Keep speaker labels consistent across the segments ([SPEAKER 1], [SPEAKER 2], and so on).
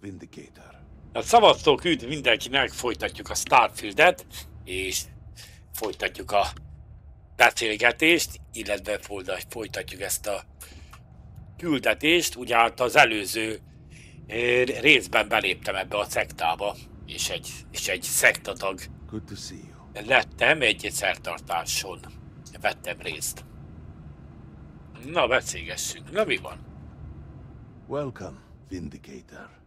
[SPEAKER 1] Vindicator.
[SPEAKER 2] A szavaztók üdv mindenkinek, folytatjuk a Starfieldet, és folytatjuk a beszélgetést, illetve folytatjuk ezt a küldetést. Ugye hát az előző részben beléptem ebbe a szektába, és egy szektatag lettem, egy szertartáson vettem részt. Na, beszélgessünk. Na, mi van?
[SPEAKER 1] Welcome, Vindicator.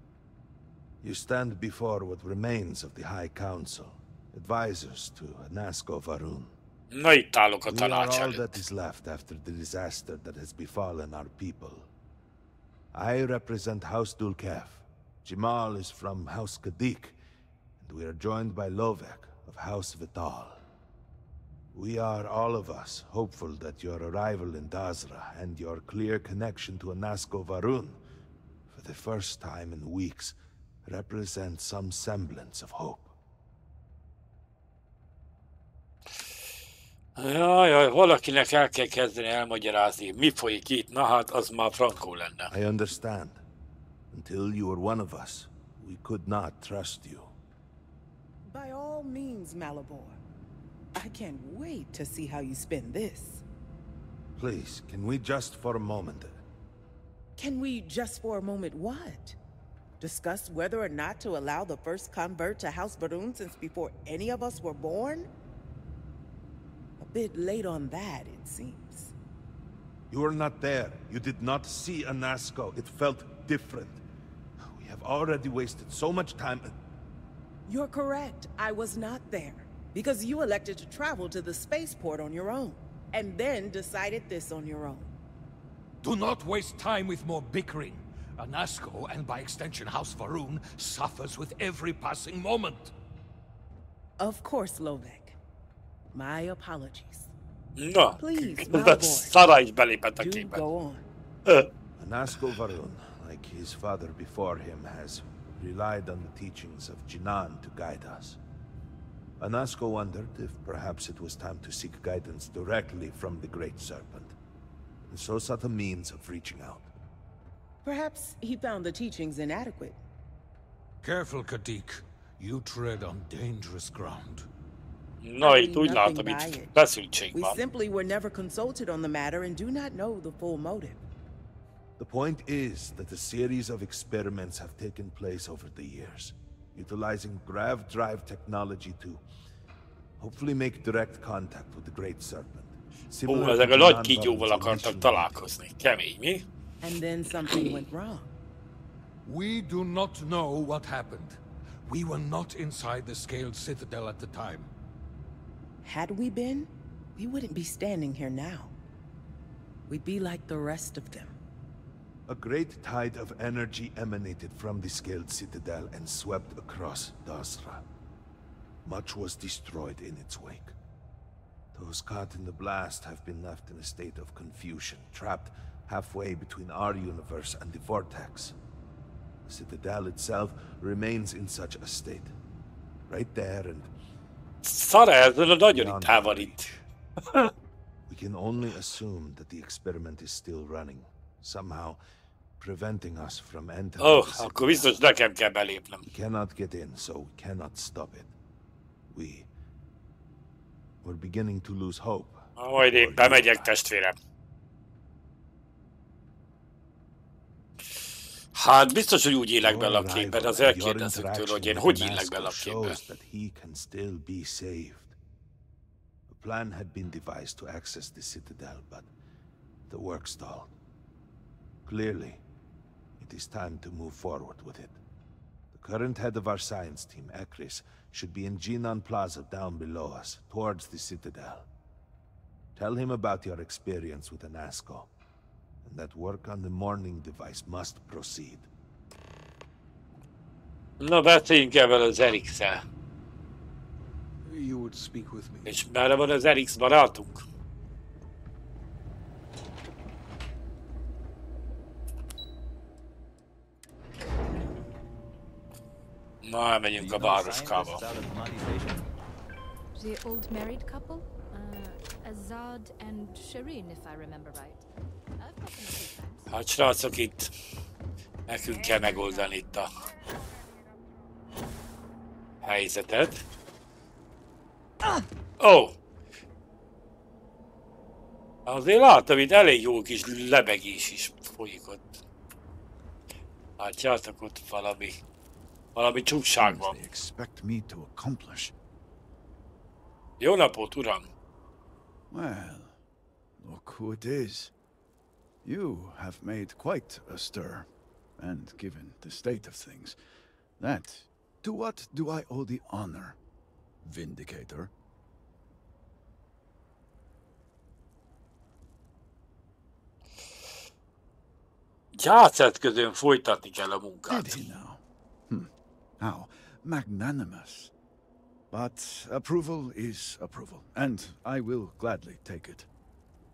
[SPEAKER 1] You stand before what remains of the High Council, advisors to Nasko Varun.
[SPEAKER 2] Na, itt állok a
[SPEAKER 1] We are
[SPEAKER 2] tanács
[SPEAKER 1] all
[SPEAKER 2] előtt.
[SPEAKER 1] that is left after the disaster that has befallen our people. I represent House Dulkef. Jamal is from House Kadik, and we are joined by Lovek of House Vital. We are, all of us, hopeful that your arrival in Dazra and your clear connection to Nasko Varun, for the first time in weeks, represent some semblance of hope.
[SPEAKER 2] Jaj, valakinek el kell kezdeni elmagyarázni, mi folyik itt, na hát az már frankó lenne.
[SPEAKER 1] I understand. Until you were one of us, we could not trust you.
[SPEAKER 3] By all means, Malabor. I can't wait to see how you spend this.
[SPEAKER 1] Please, can we just for a moment...
[SPEAKER 3] Can we just for a moment what? Discuss whether or not to allow the first convert to House Varun since before any of us were born? A bit late on that, it seems.
[SPEAKER 1] You were not there. You did not see a Nasko. It felt different. We have already wasted so much time...
[SPEAKER 3] You're correct. I was not there. Because you elected to travel to the spaceport on your own. And then decided this on your own.
[SPEAKER 4] Do not waste time with more bickering. Nasko, and by extension House Varun, suffers with every passing moment.
[SPEAKER 3] Of course, Lovek. My apologies.
[SPEAKER 2] Na,
[SPEAKER 3] Please,
[SPEAKER 2] Szara is belépett a
[SPEAKER 3] do
[SPEAKER 2] képbe.
[SPEAKER 3] go on.
[SPEAKER 1] Nasko Varun, like his father before him, has relied on the teachings of Jinan to guide us. Nasko wondered if perhaps it was time to seek guidance directly from the Great Serpent, and so sought a means of reaching out.
[SPEAKER 3] Perhaps he found the teachings inadequate.
[SPEAKER 4] Careful, Kadik. You tread on dangerous ground.
[SPEAKER 2] Na, itt úgy látom, itt feszültség
[SPEAKER 3] We
[SPEAKER 2] van.
[SPEAKER 3] simply were never consulted on the matter and do not know the full motive.
[SPEAKER 1] The point is that a series of experiments have taken place over the years, utilizing grav drive technology to hopefully make direct contact with the Great Serpent.
[SPEAKER 2] Ó, ezek a nagy kígyóval akartak találkozni. Kemény, mi?
[SPEAKER 3] And then something went wrong.
[SPEAKER 4] We do not know what happened. We were not inside the Scaled Citadel at the time.
[SPEAKER 3] Had we been, we wouldn't be standing here now. We'd be like the rest of them.
[SPEAKER 1] A great tide of energy emanated from the Scaled Citadel and swept across Dazra. Much was destroyed in its wake. Those caught in the blast have been left in a state of confusion, trapped halfway between our universe and the Vortex. The Citadel itself remains in such a state. Right there and...
[SPEAKER 2] Szara, ezzel a nagyon itt távol itt.
[SPEAKER 1] We can only assume that the experiment is still running, somehow preventing us from entering
[SPEAKER 2] Oh,
[SPEAKER 1] the Citadel.
[SPEAKER 2] akkor biztos nekem kell belépnem.
[SPEAKER 1] We cannot get in, so we cannot stop it. We're beginning to lose hope.
[SPEAKER 2] Majd én bemegyek, testvérem. Hát biztos, hogy úgy élek bele a képben, az elkérdezzük tőle, hogy én hogy élek bele a képben.
[SPEAKER 1] A plan had been devised to access the Citadel, but the work stalled. Clearly, it is time to move forward with it. The current head of our science team, Ekris, should be in Jinan Plaza down below us, towards the Citadel. Tell him about your experience with Nasko, and that work on the morning device must proceed.
[SPEAKER 2] Na, beszéljünk ebben az Erix-el.
[SPEAKER 4] You would speak with me.
[SPEAKER 2] És merre van az Erix barátunk? Na, elmegyünk a városkába.
[SPEAKER 5] The old married couple? Azad and Shireen, if I remember right. I've met them a few times.
[SPEAKER 2] Hát srácok, itt nekünk kell megoldani itt a helyzetet. Ó! Azért láttam, itt elég jó kis lebegés is folyik ott. Látjátok, ott valami csúfság van. Jó napot, uram!
[SPEAKER 6] Well, look who it is. You have made quite a stir, and given the state of things, to what do I owe the honor, Vindicator?
[SPEAKER 2] Játszat közön folytatni kell a munkát.
[SPEAKER 6] Did he now? How magnanimous. But approval is approval, and I will gladly take it.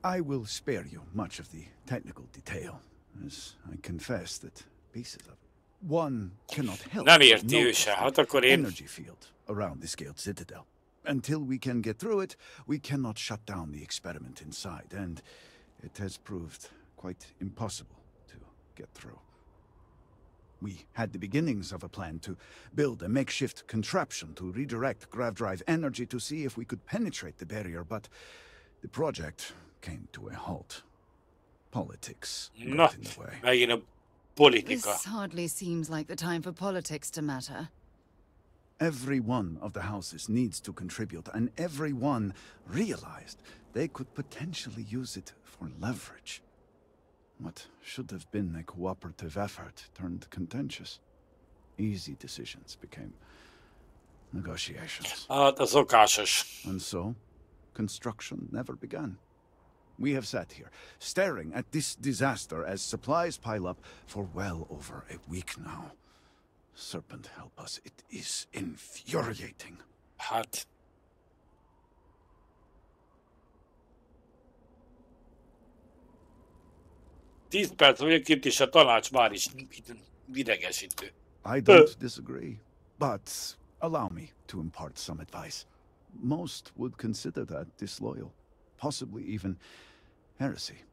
[SPEAKER 6] I will spare you much of the technical detail, as I confess that pieces of one cannot help
[SPEAKER 2] Nem
[SPEAKER 6] but
[SPEAKER 2] érti ő
[SPEAKER 6] notice
[SPEAKER 2] se,
[SPEAKER 6] the
[SPEAKER 2] hát akkor én...
[SPEAKER 6] energy field around the scaled citadel. Until we can get through it, we cannot shut down the experiment inside, and it has proved quite impossible to get through. We had the beginnings of a plan to build a makeshift contraption to redirect grav drive energy to see if we could penetrate the barrier, but the project came to a halt. Politics got in the way.
[SPEAKER 2] Megint a politika.
[SPEAKER 7] This hardly seems like the time for politics to matter.
[SPEAKER 6] Every one of the houses needs to contribute, and everyone realized they could potentially use it for leverage. What should have been a cooperative effort turned contentious. Easy decisions became negotiations.
[SPEAKER 2] Hát a szokásos.
[SPEAKER 6] And so, construction never began. We have sat here, staring at this disaster as supplies pile up for well over a week now. Serpent help us, it is infuriating.
[SPEAKER 2] Hát... 10 perc vagyok itt, és a tanács már is idegesítő.
[SPEAKER 6] I don't disagree, but allow me to impart some advice. Most would consider that disloyal, possibly even heresy.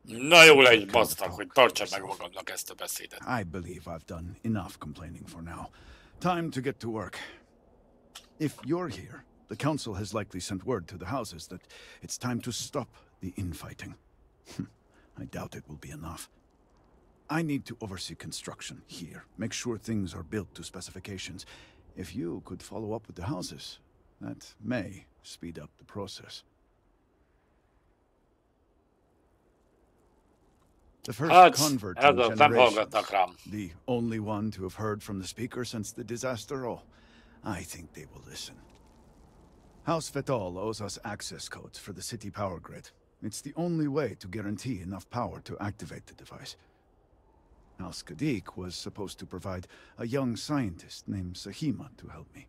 [SPEAKER 2] Na jó legyen, basztak, hogy tartsam meg magamnak ezt a beszédet.
[SPEAKER 6] I believe I've done enough complaining for now. Time to get to work. If you're here, the council has likely sent word to the houses that it's time to stop the infighting. I doubt it will be enough. I need to oversee construction here, make sure things are built to specifications. If you could follow up with the houses, that may speed up the process. The first convert in generations, the only one to have heard from the speaker since the disaster. Oh, I think they will listen. House Vetol owes us access codes for the city power grid. It's the only way to guarantee enough power to activate the device. House Kadik was supposed to provide a young scientist named Sahima to help me.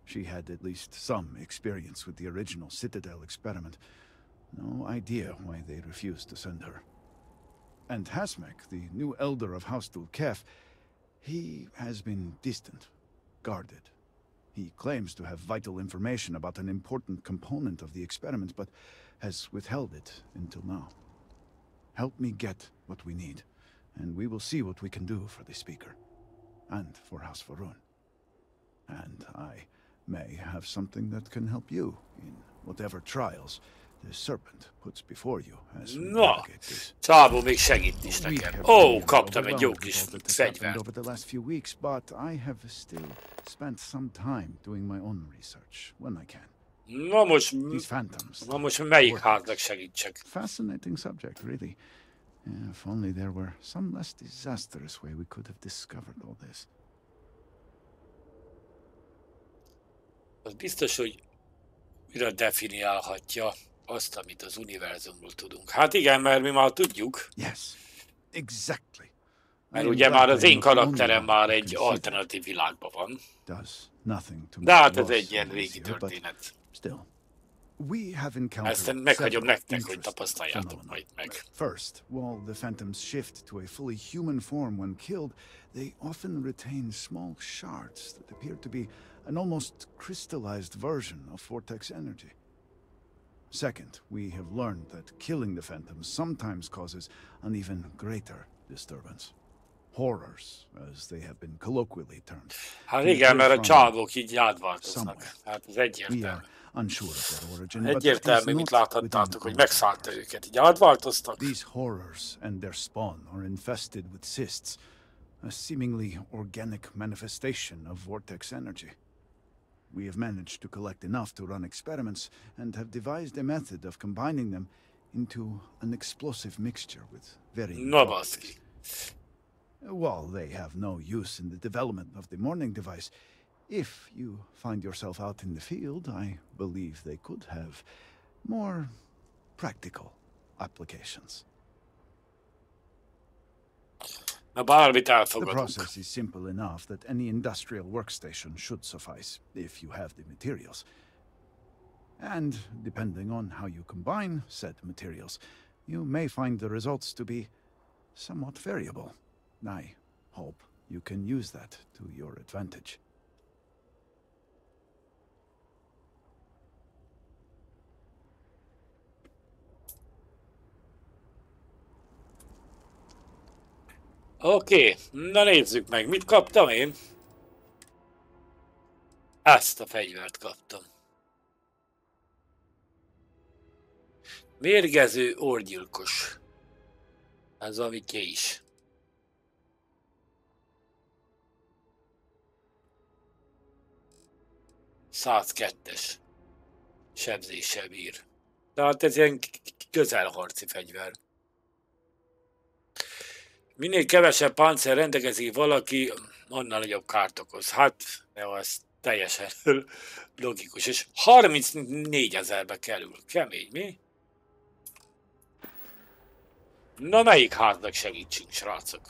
[SPEAKER 6] She had at least some experience with the original Citadel experiment. No idea why they refused to send her. And Hasmek, the new elder of House Dulkef, he has been distant, guarded. He claims to have vital information about an important component of the experiment, but has withheld it until now. Help me get what we need, and we will see what we can do for the speaker, and for House Varun. And I may have something that can help you in whatever trials the Serpent puts before you as we navigate this.
[SPEAKER 2] Csávó még segít is nekem. Ó, kaptam egy jó kis fegyvert.
[SPEAKER 6] Over the last few weeks, but I have still spent some time doing my own research when I can.
[SPEAKER 2] Na most melyik háznak segítsek?
[SPEAKER 6] Fascinating subject, really. If only there were some less disastrous way we could have discovered all this.
[SPEAKER 2] Az biztos, hogy újra definiálhatja azt, amit az univerzumról tudunk. Hát igen, mert mi már tudjuk.
[SPEAKER 6] Yes, exactly.
[SPEAKER 2] Mert ugye már az én karakterem már egy alternatív világban van. De hát ez egy ilyen régi történet. Ezt meghagyom nektek, hogy tapasztaljátok majd meg.
[SPEAKER 6] First, while the phantoms shift to a fully human form when killed, they often retain small shards that appear to be an almost crystallized version of vortex energy. Second, we have learned that killing the phantoms sometimes causes an even greater disturbance. horrors, as they have been colloquially termed.
[SPEAKER 2] Hát igen, mert a csalvók így átváltoznak. Hát ez
[SPEAKER 6] We
[SPEAKER 2] egyértelmű.
[SPEAKER 6] are unsure of their origin, but it is
[SPEAKER 2] Egyértelmű, mint
[SPEAKER 6] not
[SPEAKER 2] láthattátok, hogy
[SPEAKER 6] within
[SPEAKER 2] megszállta őket. Így átváltoztak.
[SPEAKER 6] These horrors and their spawn are infested with cysts, a seemingly organic manifestation of vortex energy. We have managed to collect enough to run experiments and have devised a method of combining them into an explosive mixture with varying properties. While they have no use in the development of the morning device, if you find yourself out in the field, I believe they could have more practical applications. The process is simple enough that any industrial workstation should suffice, if you have the materials. And depending on how you combine said materials, you may find the results to be somewhat variable. I hope you can use that to your advantage.
[SPEAKER 2] Oké, na nézzük meg, mit kaptam én? Ezt a fegyvert kaptam. Mérgező orgyilkos. Ez ami kés. ...102-es sebzéssel bír. Tehát ez ilyen közelharci fegyver. Minél kevesebb páncél rendelkezik valaki, annál nagyobb kárt okoz. Hát, jó, ez teljesen logikus. És 34 000-be kerül. Kemény, mi? Na, melyik háznak segítsünk, srácok?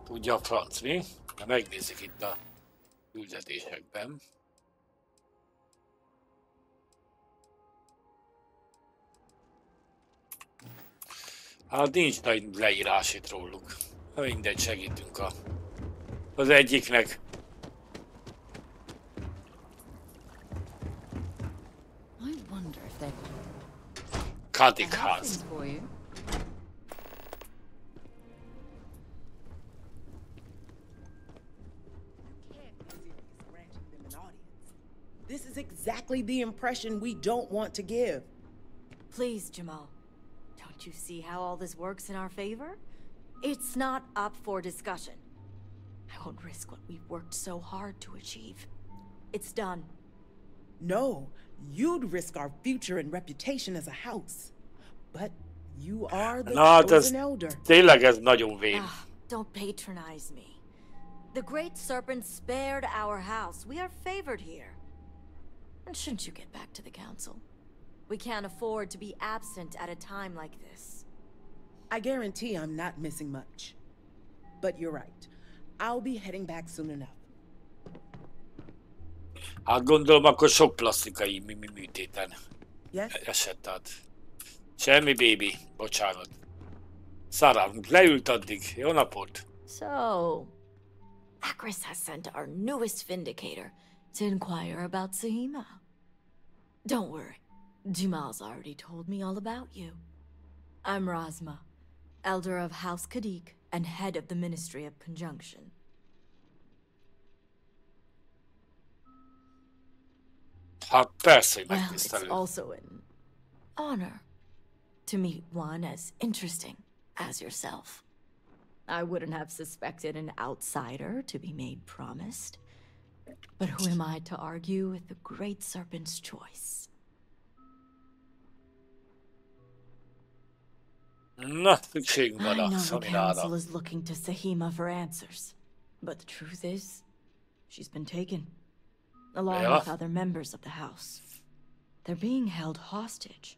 [SPEAKER 2] Tudja a franc, mi? Na, megnézzük itt a küldetésekben. Hát nincs nagy leírás itt róluk. Mindegy, segítünk az egyiknek. Kadik ház.
[SPEAKER 3] This is exactly the impression we don't want to give.
[SPEAKER 8] Please, Jamal. Don't you see how all this works in our favor? It's not up for discussion. I won't risk what we've worked so hard to achieve. It's done.
[SPEAKER 3] No, you'd risk our future and reputation as a house. But you are the chosen elder.
[SPEAKER 2] Tényleg ez nagyon vén.
[SPEAKER 8] Don't patronize me. The Great Serpent spared our house. We are favored here. And shouldn't you get back to the council? We can't afford to be absent at a time like this.
[SPEAKER 3] I guarantee I'm not missing much. But you're right. I'll be heading back soon enough.
[SPEAKER 2] Hát gondolom, akkor sok plastikai műtéten esett át. Semmi, baby. Bocsánat. Sarah, leült addig. Jó napot.
[SPEAKER 8] So, Akris has sent our newest vindicator to inquire about Sahima. Don't worry. Jamal's already told me all about you. I'm Razma, elder of House Kadik and head of the Ministry of Conjunction.
[SPEAKER 2] Hát persze, hogy
[SPEAKER 8] Well, it's also an honor to meet one as interesting as yourself. I wouldn't have suspected an outsider to be made promised. But who am I to argue with the Great Serpent's choice?
[SPEAKER 2] Na, szükségünk van
[SPEAKER 8] I
[SPEAKER 2] a
[SPEAKER 8] know the
[SPEAKER 2] Szamirára.
[SPEAKER 8] council is looking to Sahima for answers. But the truth is, she's been taken, along with other members of the house. They're being held hostage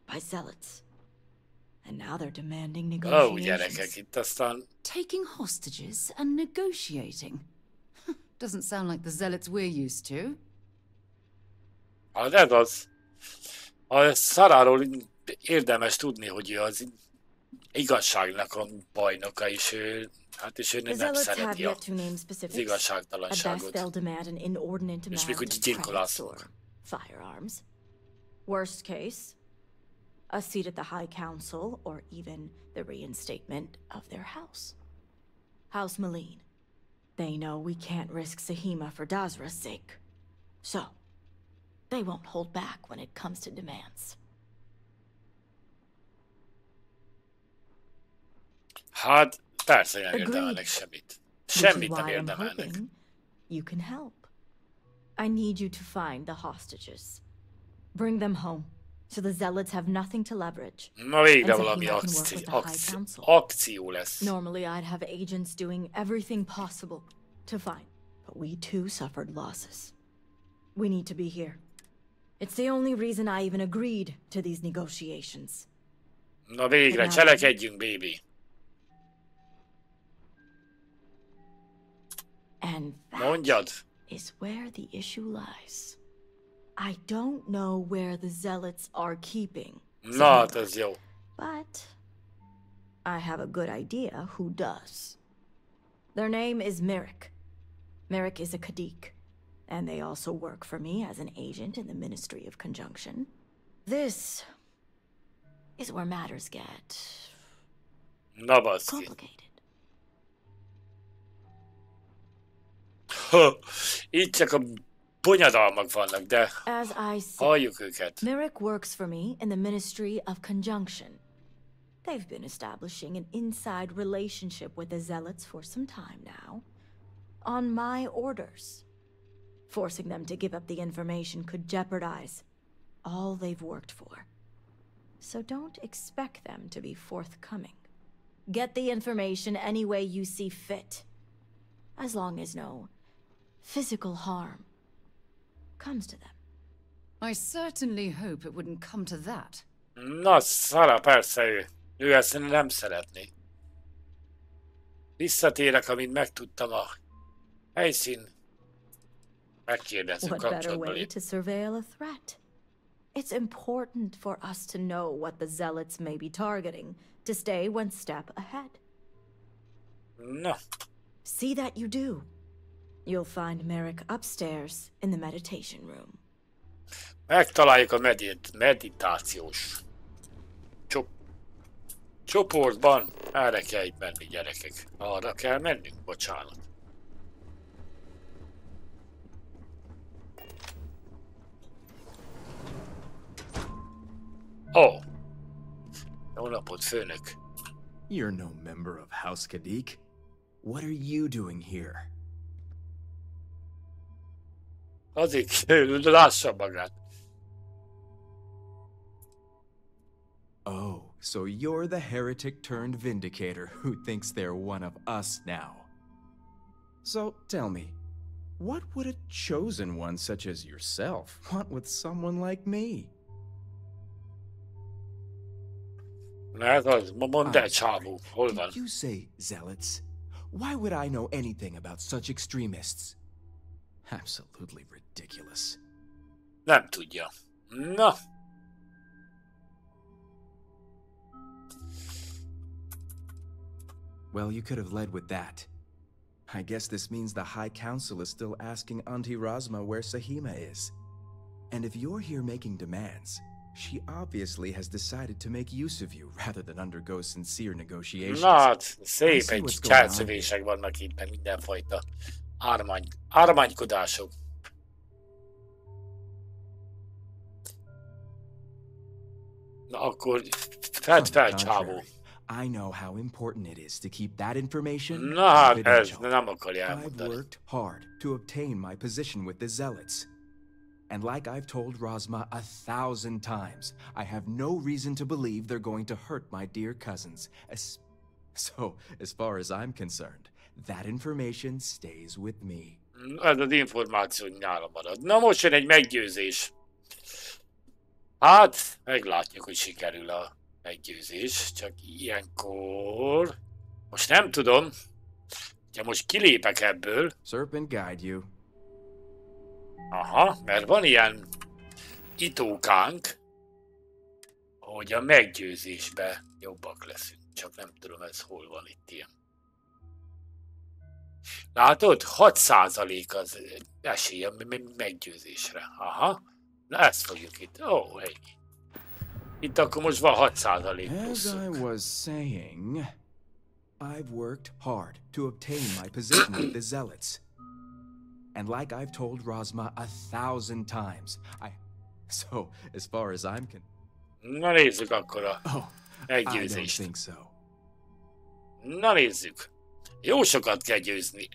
[SPEAKER 8] by zealots. And now they're demanding negotiations.
[SPEAKER 2] Gyerekek, itt aztán...
[SPEAKER 7] Taking hostages and negotiating. Doesn't sound like the zealots we're used to.
[SPEAKER 2] Hát ez az. A Saráról érdemes tudni, hogy ő az igazságnak a bajnoka, és ő, hát és ő nem szereti az igazságtalanságot. És még úgy gyilkolászunk.
[SPEAKER 8] Firearms. Worst case, a seat at the High Council, or even the reinstatement of their house. House Malene. They know we can't risk Sahima for Dazra's sake. So, they won't hold back when it comes to demands.
[SPEAKER 2] Hát, persze nem érdemelnek semmit. Semmit nem érdemelnek.
[SPEAKER 8] You can help. I need you to find the hostages. Bring them home, so the Zealots have nothing to leverage.
[SPEAKER 2] Na végre valami akció lesz.
[SPEAKER 8] Normally I'd have agents doing everything possible to find, but we too suffered losses. We need to be here. It's the only reason I even agreed to these negotiations.
[SPEAKER 2] Na végre, cselekedjünk, baby.
[SPEAKER 8] And
[SPEAKER 2] Mondjad.
[SPEAKER 8] that is where the issue lies. I don't know where the Zealots are keeping.
[SPEAKER 2] Na, ez jó.
[SPEAKER 8] But I have a good idea who does. Their name is Merrick. Merrick is a Kadik, and they also work for me as an agent in the Ministry of Conjunction. This is where matters get complicated.
[SPEAKER 2] Itt csak a bonyodalmak vannak, de halljuk őket.
[SPEAKER 8] Merrick works for me in the Ministry of Conjunction. They've been establishing an inside relationship with the Zealots for some time now, on my orders. Forcing them to give up the information could jeopardize all they've worked for. So don't expect them to be forthcoming. Get the information any way you see fit, as long as no physical harm comes to them.
[SPEAKER 7] I certainly hope it wouldn't come to that.
[SPEAKER 2] Na, Szara, persze ő ezt nem szeretné. Visszatérek, amint megtudtam a helyszín. Megkérdezünk
[SPEAKER 8] What better
[SPEAKER 2] kapcsolatban.
[SPEAKER 8] way to surveil a threat? It's important for us to know what the Zealots may be targeting, to stay one step ahead.
[SPEAKER 2] Na.
[SPEAKER 8] See that you do. You'll find Merrick upstairs in the meditation room.
[SPEAKER 2] Megtaláljuk a meditációs csoportban. Erre kell itt menni, gyerekek. Arra kell mennünk, bocsánat. Oh. Jó napot, főnök.
[SPEAKER 9] You're no member of House Kadik. What are you doing here?
[SPEAKER 2] Azért lássa magát.
[SPEAKER 9] Oh, so you're the heretic turned vindicator who thinks they're one of us now. So tell me, what would a chosen one such as yourself want with someone like me?
[SPEAKER 2] Mondd el, csávó. Hol van?
[SPEAKER 9] Did you say zealots? Why would I know anything about such extremists? Absolutely ridiculous.
[SPEAKER 2] Nem tudja. Na.
[SPEAKER 9] Well, you could have led with that. I guess this means the High Council is still asking Auntie Razma where Sahima is. And if you're here making demands, she obviously has decided to make use of you rather than undergo sincere negotiations.
[SPEAKER 2] Na hát, szép egy cselszövések vannak itt, meg mindenfajta ármánykodások. Na akkor, fedd fel, csávó.
[SPEAKER 9] I know how important it is to keep that information
[SPEAKER 2] Na hát, ez nem akarja elmondani.
[SPEAKER 9] I've worked hard to obtain my position with the Zealots. And like I've told Razma 1,000 times, I have no reason to believe they're going to hurt my dear cousins. So, as far as I'm concerned, that information stays with me.
[SPEAKER 2] Ez az információ nála marad. Na most jön egy meggyőzés. Hát, meglátjuk, hogy sikerül a meggyőzés. Csak ilyenkor... Most nem tudom. Ha most kilépek ebből...
[SPEAKER 9] Serpent guide you.
[SPEAKER 2] Aha, mert van ilyen itókánk, hogy a meggyőzésbe jobbak leszünk. Csak nem tudom, ez hol van itt ilyen. Látod? 6% az esély a meggyőzésre. Aha. Na ezt fogjuk itt. Ó, ennyi. Itt akkor most van 6%
[SPEAKER 9] As
[SPEAKER 2] pluszunk.
[SPEAKER 9] I was saying, I've worked hard to obtain my position with the Zealots. And like I've told Rosma 1,000 times, So, as far as I'm
[SPEAKER 2] Na nézzük akkor a
[SPEAKER 9] I don't
[SPEAKER 2] meggyőzést.
[SPEAKER 9] think so.
[SPEAKER 2] Na nézzük. Jó sokat kell győzni.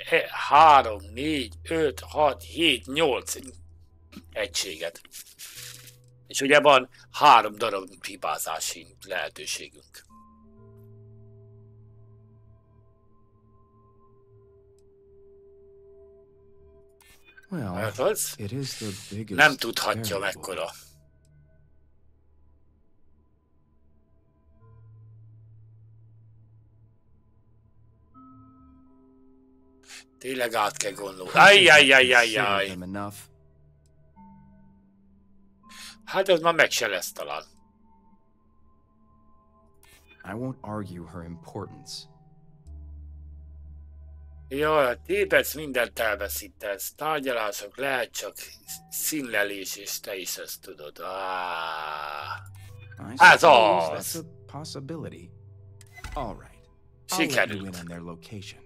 [SPEAKER 2] 3, 4, 5, 6, 7, 8 egységet. És ugye van 3 darab hibázási lehetőségünk.
[SPEAKER 9] Well,
[SPEAKER 2] Az
[SPEAKER 9] it is the biggest
[SPEAKER 2] nem tudhatja
[SPEAKER 9] variable.
[SPEAKER 2] mekkora. Tényleg át kell gondolni. Ajjajjajjajjaj.
[SPEAKER 9] Them enough.
[SPEAKER 2] Hát ez már meg se lesz talán.
[SPEAKER 9] I won't argue her importance.
[SPEAKER 2] Jaj, tévedsz, mindent elveszítesz. Tárgyalások lehet csak színlelés, és te is ezt tudod.
[SPEAKER 9] I
[SPEAKER 2] Ez
[SPEAKER 9] suppose
[SPEAKER 2] az!
[SPEAKER 9] that's a possibility. All right. I'll let
[SPEAKER 2] Sikerült.
[SPEAKER 9] you in on their location.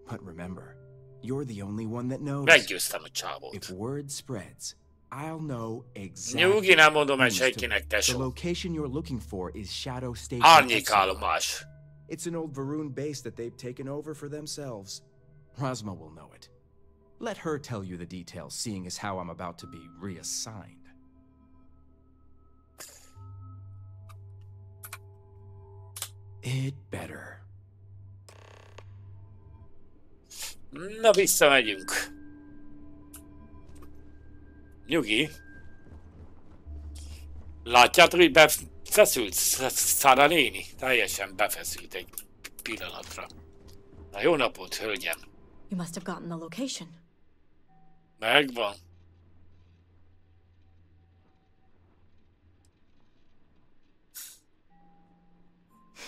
[SPEAKER 9] But remember, you're the only one that knows.
[SPEAKER 2] Meggyőztem a csávót.
[SPEAKER 9] If word spreads, I'll know exactly.
[SPEAKER 2] Nyugi, nem mondom el
[SPEAKER 9] who's to-
[SPEAKER 2] senkinek,
[SPEAKER 9] The
[SPEAKER 2] tesó.
[SPEAKER 9] location you're looking for is Shadow Station.
[SPEAKER 2] Árnyékállomás.
[SPEAKER 9] It's an old Varun base that they've taken over for themselves. Rosma will know it. Let her tell you the details, seeing as how I'm about to be reassigned. It better.
[SPEAKER 2] Na, visszamegyünk. Nyugi. Látjátok, hogy befeszült Szara néni? Teljesen befeszült egy pillanatra. Na, jó napot, hölgyem.
[SPEAKER 8] You must have gotten the location.
[SPEAKER 2] Megvan.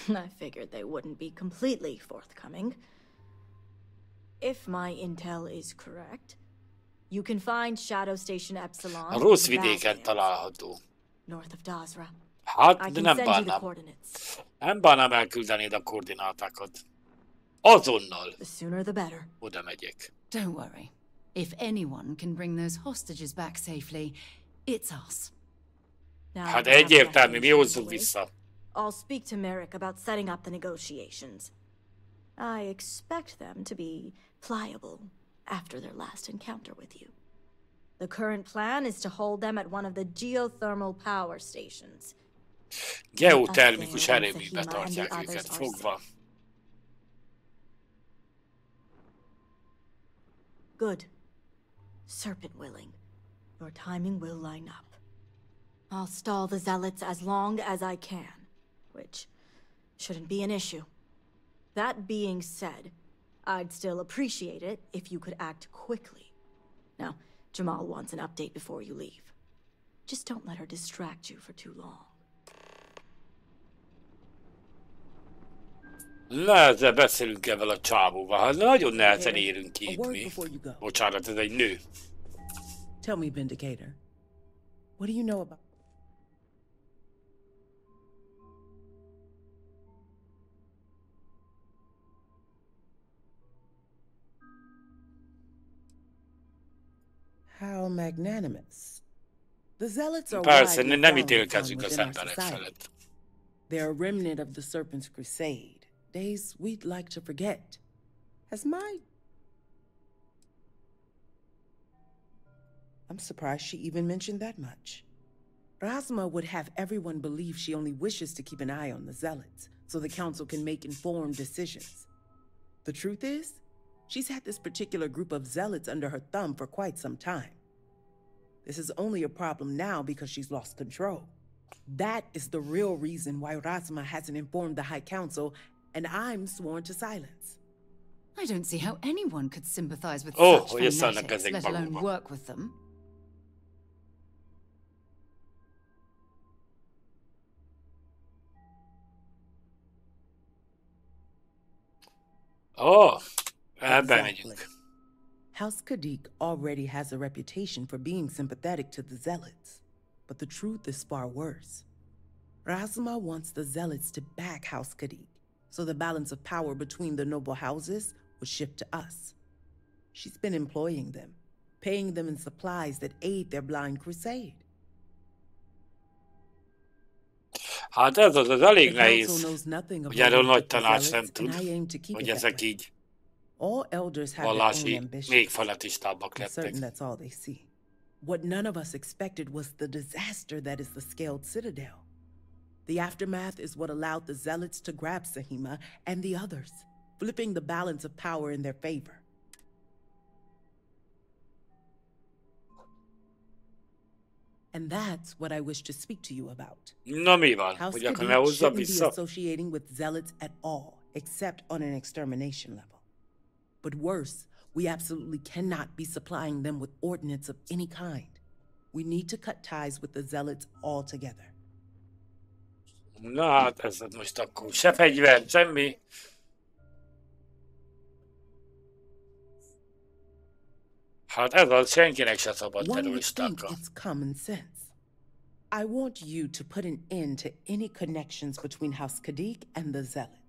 [SPEAKER 8] I figured they wouldn't be completely forthcoming. If my intel is correct, you can find Shadow Station Epsilon
[SPEAKER 2] A rossz
[SPEAKER 8] in
[SPEAKER 2] vidéken
[SPEAKER 8] Valiant,
[SPEAKER 2] található.
[SPEAKER 8] north of Dazra.
[SPEAKER 2] Hát,
[SPEAKER 8] I
[SPEAKER 2] de
[SPEAKER 8] can
[SPEAKER 2] nem
[SPEAKER 8] send you the
[SPEAKER 2] bánnám.
[SPEAKER 8] coordinates.
[SPEAKER 2] Nem bánnám elküldenéd a koordinátákat. Azonnal
[SPEAKER 8] The sooner the better.
[SPEAKER 2] oda megyek.
[SPEAKER 7] Don't worry. If anyone can bring those hostages back safely, it's us.
[SPEAKER 8] Now,
[SPEAKER 2] Hát
[SPEAKER 8] I have
[SPEAKER 2] egyértelmű, mi
[SPEAKER 8] refuge
[SPEAKER 2] hozzuk
[SPEAKER 8] away.
[SPEAKER 2] vissza.
[SPEAKER 8] I'll speak to Merrick about setting up the negotiations. I expect them to be pliable after their last encounter with you. The current plan is to hold them at one of the geothermal power stations.
[SPEAKER 2] Geotermikus
[SPEAKER 8] Affair
[SPEAKER 2] erőműbe
[SPEAKER 8] and
[SPEAKER 2] tartják
[SPEAKER 8] the
[SPEAKER 2] őket
[SPEAKER 8] others are
[SPEAKER 2] fogva.
[SPEAKER 8] Good. Serpent willing. Your timing will line up. I'll stall the zealots as long as I can, which shouldn't be an issue. That being said, I'd still appreciate it if you could act quickly. Now, Jamal wants an update before you leave. Just don't let her distract you for too long.
[SPEAKER 2] Ezzel beszélünk ezzel a csávóval. Hát nagyon nehezen érünk ki
[SPEAKER 3] A
[SPEAKER 2] itt
[SPEAKER 3] word
[SPEAKER 2] mi.
[SPEAKER 3] before you go.
[SPEAKER 2] Bocsánat, ez egy nő.
[SPEAKER 3] Tell me, Vindicator, what do you know about... How magnanimous. The Zealots are
[SPEAKER 2] Persze,
[SPEAKER 3] widely
[SPEAKER 2] nem
[SPEAKER 3] frowned
[SPEAKER 2] ítélkezzük
[SPEAKER 3] upon
[SPEAKER 2] az
[SPEAKER 3] within our
[SPEAKER 2] emberek
[SPEAKER 3] society.
[SPEAKER 2] felett.
[SPEAKER 3] They're a remnant of the Serpent's Crusade, days we'd like to forget. I'm surprised she even mentioned that much. Rasma would have everyone believe she only wishes to keep an eye on the Zealots, so the Council can make informed decisions. The truth is, she's had this particular group of Zealots under her thumb for quite some time. This is only a problem now because she's lost control. That is the real reason why Rasma hasn't informed the High Council, and I'm sworn to silence.
[SPEAKER 7] I don't see how anyone could sympathize with
[SPEAKER 2] Oh,
[SPEAKER 7] such
[SPEAKER 2] yes,
[SPEAKER 7] fanatics,
[SPEAKER 2] ezek
[SPEAKER 7] let alone
[SPEAKER 2] magukba.
[SPEAKER 7] work with them.
[SPEAKER 2] Oh, ebbe
[SPEAKER 3] Exactly.
[SPEAKER 2] megyünk.
[SPEAKER 3] House Kadik already has a reputation for being sympathetic to the Zealots, but the truth is far worse. Razma wants the Zealots to back House Kadik, so the balance of power between the noble houses would shift to us. She's been employing them, paying them in supplies that aid their blind crusade.
[SPEAKER 2] Hát ez az elég nehéz, hogy erről nagy tanács nem tud, hogy ezek így vallási, még fanatisztábbak lettek.
[SPEAKER 3] What none of us expected was the disaster that is the Scaled Citadel. The aftermath is what allowed the Zealots to grab Sahima and the others, flipping the balance of power in their favor. And that's what I wish to speak to you about.
[SPEAKER 2] Na mi van?
[SPEAKER 3] House
[SPEAKER 2] Hogy akkor
[SPEAKER 3] Kadik
[SPEAKER 2] ne hozza
[SPEAKER 3] shouldn't be
[SPEAKER 2] vissza?
[SPEAKER 3] associating with Zealots at all, except on an extermination level. But worse, we absolutely cannot be supplying them with ordnance of any kind. We need to cut ties with the Zealots altogether.
[SPEAKER 2] Na hát ez most akkor se fegyver, semmi. Hát ez az, senkinek se szabad terroristákkal.
[SPEAKER 3] It's common sense. I want you to put an end to any connections between House Kadik and the Zealots.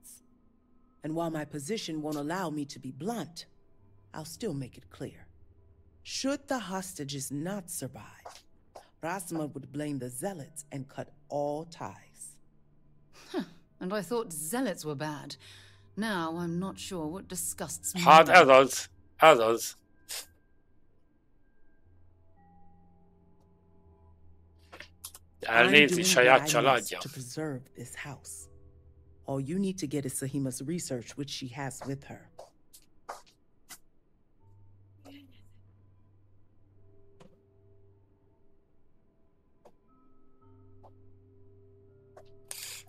[SPEAKER 3] And while my position won't allow me to be blunt, I'll still make it clear. Should the hostages not survive, Razma would blame the Zealots and cut all ties.
[SPEAKER 7] Huh. And I thought Zealots were bad. Now I'm not sure what disgusts me.
[SPEAKER 2] Hát ez az, ez az. Elnézi saját családja.
[SPEAKER 3] To preserve this house. All you need to get is Sahima's research, which she has with her.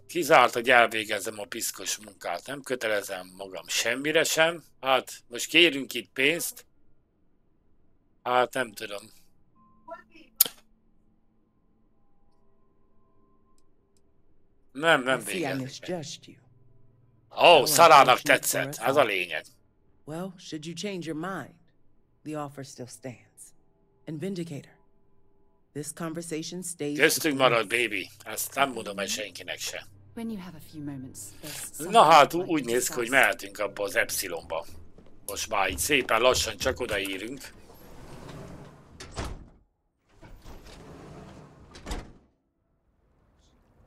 [SPEAKER 2] Kizárt, hogy elvégezzem a piszkos munkát. Nem kötelezem magam semmire sem. Hát, most kérünk itt pénzt. Hát, nem tudom. Nem végezek. Ó, Szarának tetszett. Ez a lényeg.
[SPEAKER 3] Well, should you change your mind, the offer still stands. And Vindicator, this conversation stays.
[SPEAKER 2] Köztünk marad, baby. Ezt nem mondom el senkinek se.
[SPEAKER 7] When you have a few moments,
[SPEAKER 2] Na hát, úgy néz ki, hogy mehetünk abba az Epsilonba. Most már így szépen lassan csak odaérünk.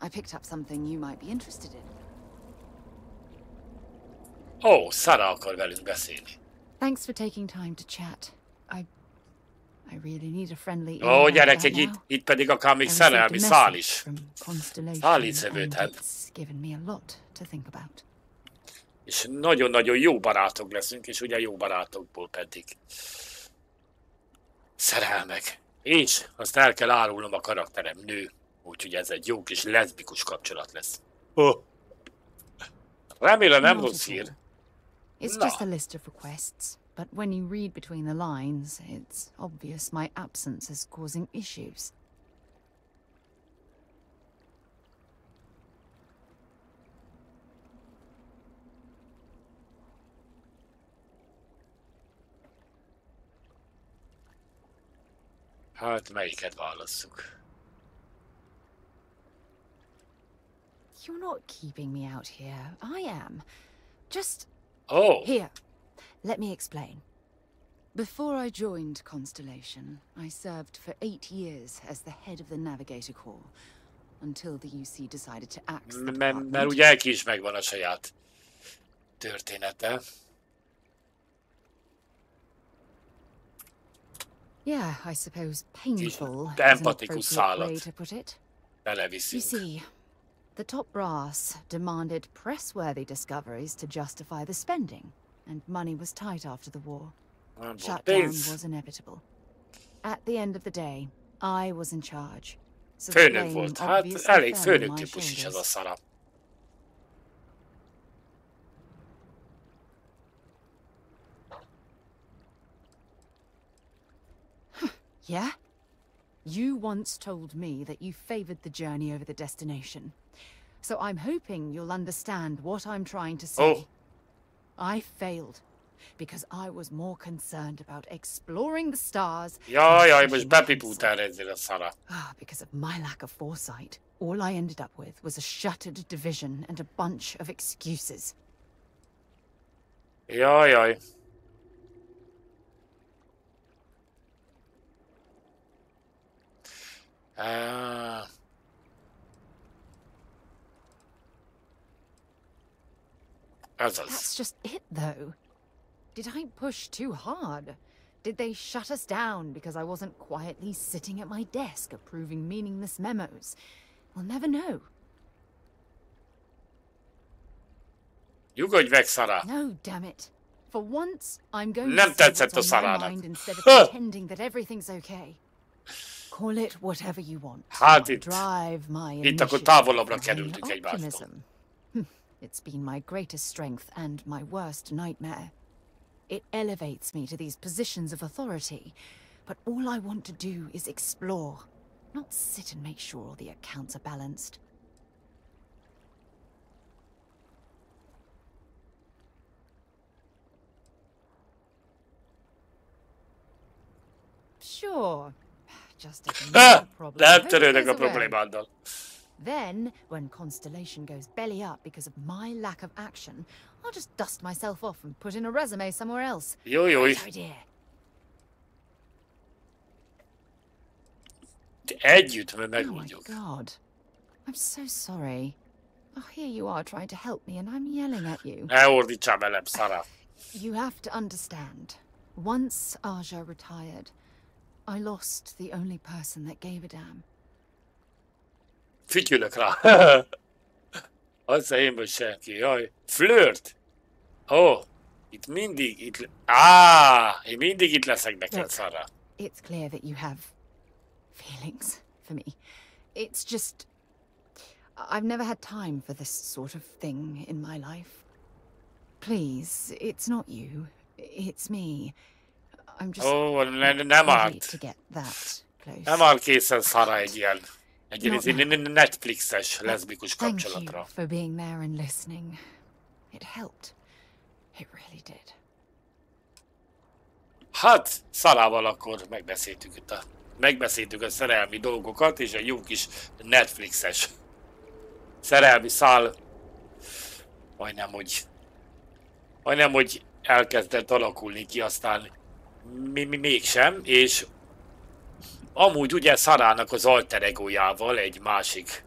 [SPEAKER 7] I picked up something you might be interested in.
[SPEAKER 2] Ó, Sara akar velünk beszélni.
[SPEAKER 7] Thanks for taking time to chat. I really need a friendly.
[SPEAKER 2] Ó, gyerekek, itt pedig akár még szerelmi szál is. Szállítszövődhet.
[SPEAKER 7] Given me a lot to think about.
[SPEAKER 2] És nagyon-nagyon jó barátok leszünk, és ugye jó barátokból pedig szerelmek. És azt el kell árulnom, a karakterem nő. Úgyhogy ez egy jó kis leszbikus kapcsolat lesz. Oh. Remélem nem rossz hír.
[SPEAKER 7] It's just a list of requests, but when you read between the lines, it's obvious my absence is causing issues.
[SPEAKER 2] Hát melyiket válasszuk?
[SPEAKER 7] You're not keeping me out here. I am. Just...
[SPEAKER 2] Oh.
[SPEAKER 7] Here. Let me explain. Before I joined Constellation, I served for 8 years as the head of the Navigator Corps, until the UC decided to axe the department.
[SPEAKER 2] Mert ugye neki is megvan a saját története.
[SPEAKER 7] Yeah, I suppose painful is an
[SPEAKER 2] empatikus
[SPEAKER 7] appropriate way
[SPEAKER 2] szállat
[SPEAKER 7] to put it.
[SPEAKER 2] beleviszünk.
[SPEAKER 7] You see, the top brass demanded press-worthy discoveries to justify the spending, and money was tight after the war. Shutdown was inevitable. At the end of the day, I was in charge. So the
[SPEAKER 2] Főnök
[SPEAKER 7] blame
[SPEAKER 2] volt. Hát
[SPEAKER 7] obviously
[SPEAKER 2] elég
[SPEAKER 7] fell on
[SPEAKER 2] főnök
[SPEAKER 7] my
[SPEAKER 2] típus is ez a
[SPEAKER 7] shoulders.
[SPEAKER 2] Sara.
[SPEAKER 7] Yeah? You once told me that you favored the journey over the destination. So I'm hoping you'll understand what I'm trying to say.
[SPEAKER 2] Oh.
[SPEAKER 7] I failed. because I was more concerned about exploring the stars.
[SPEAKER 2] Jaj, most bepipultál ezzel a szara.
[SPEAKER 7] Because of my lack of foresight, all I ended up with was a shattered division and a bunch of excuses.
[SPEAKER 2] Jaj.
[SPEAKER 7] That's just it, though. Did I push too hard? Did they shut us down because I wasn't quietly sitting at my desk approving meaningless memos? We'll never know.
[SPEAKER 2] Nyugodj meg, Sarah!
[SPEAKER 7] No, damn it. For once, I'm going
[SPEAKER 2] Nem
[SPEAKER 7] to
[SPEAKER 2] tetszett a
[SPEAKER 7] say what's on my
[SPEAKER 2] Sarahnak.
[SPEAKER 7] mind instead of pretending that everything's okay. Call it whatever you want.
[SPEAKER 2] Hát itt,
[SPEAKER 7] Drive my
[SPEAKER 2] itt akkor
[SPEAKER 7] initiative,
[SPEAKER 2] távolabbra
[SPEAKER 7] my
[SPEAKER 2] kerültünk egymástól.
[SPEAKER 7] optimism. It's been my greatest strength and my worst nightmare. It elevates me to these positions of authority, but all I want to do is explore, not sit and make sure all the accounts are balanced. Sure, just ignore the problem.
[SPEAKER 2] Nem törődök a problémáddal.
[SPEAKER 7] Then, when Constellation goes belly up because of my lack of action, I'll just dust myself off and put in a resume somewhere else.
[SPEAKER 2] Jó, jó. Együtt megoldjuk.
[SPEAKER 7] Oh my God. I'm so sorry. Oh, here you are trying to help me and I'm yelling at you.
[SPEAKER 2] Ne ordítsál velem, Sarah.
[SPEAKER 7] You have to understand. Once Aja retired, I lost the only person that gave a damn.
[SPEAKER 2] Fütyülök rá. Az énből senki. Jaj. Flirt. Ó. Itt mindig itt... én mindig itt leszek neked, Sarah.
[SPEAKER 7] It's clear that you have feelings for me. It's just... I've never had time for this sort of thing in my life. Please, it's not you. It's me. I'm just
[SPEAKER 2] nem árt.
[SPEAKER 7] to get that close.
[SPEAKER 2] Nem áll készen Sarah egy ilyen Netflixes leszbikus kapcsolatra.
[SPEAKER 7] Thank you for being there and listening. It helped. It really did.
[SPEAKER 2] Hát, Sarahval akkor megbeszéltük a szerelmi dolgokat, és egy jó kis Netflixes szerelmi szál majdnem, hogy elkezdett alakulni ki, aztán mégsem, és amúgy ugye Sarahnak az alter egójával egy másik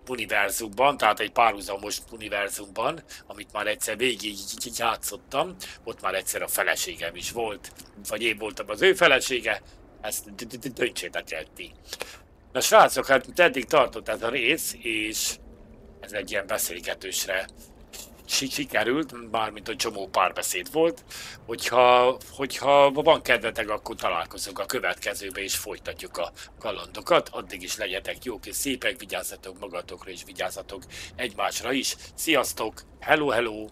[SPEAKER 2] univerzumban, tehát egy párhuzamos univerzumban, amit már egyszer végig játszottam, ott már egyszer a feleségem is volt, vagy én voltam az ő felesége, ezt döntsétek el ti. Na srácok, hát eddig tartott ez a rész, és ez egy ilyen beszélgetősre sikerült, mármint hogy csomó párbeszéd volt. Hogyha van kedvetek, akkor találkozunk a következőbe, és folytatjuk a kalandokat. Addig is legyetek jók és szépek, vigyázzatok magatokra, és vigyázzatok egymásra is. Sziasztok! Hello, hello!